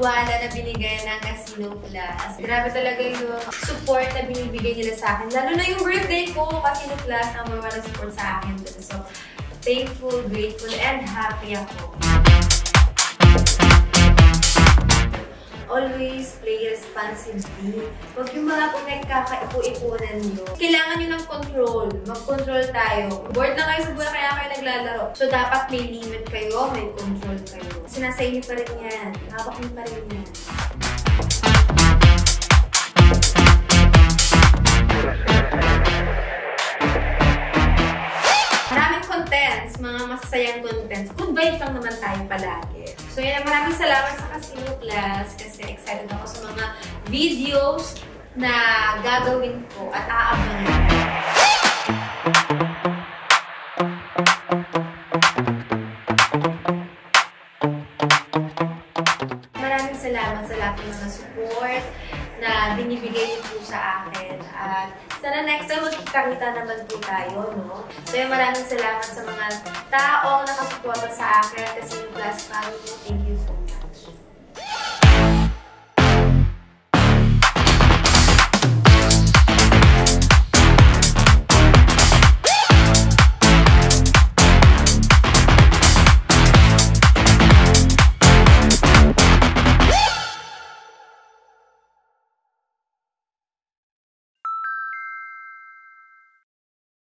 tiwala na binigay ng Casino Plus. Grabe talaga yung support na binibigay nila sa akin. Lalo na yung birthday ko, Casino Plus, number 1 na support sa akin. So, thankful, grateful, and happy ako. Always play responsibly. Huwag yung mga pinagkakaipo-ipunan nyo. Kailangan nyo ng control. Mag-control tayo. Bored na kayo sa buhay, kaya kayo naglalaro. So, dapat may limit kayo, may control kayo. Sinasa inyo pa rin yan. Hawak nyo pa rin yan. Maraming contents, mga masasayang contents. Good vibes lang naman tayo palagi. So yan, maraming salamat sa Casino Plus kasi excited ako sa mga videos na gagawin ko at aabangan. Maraming salamat sa lahat ng mga support na binibigay niyo po sa akin. At sana next time magkikita naman po tayo, no? So yan, maraming salamat sa mga taong nakasuporta sa akin kasi yung Plus family. Thank you so much.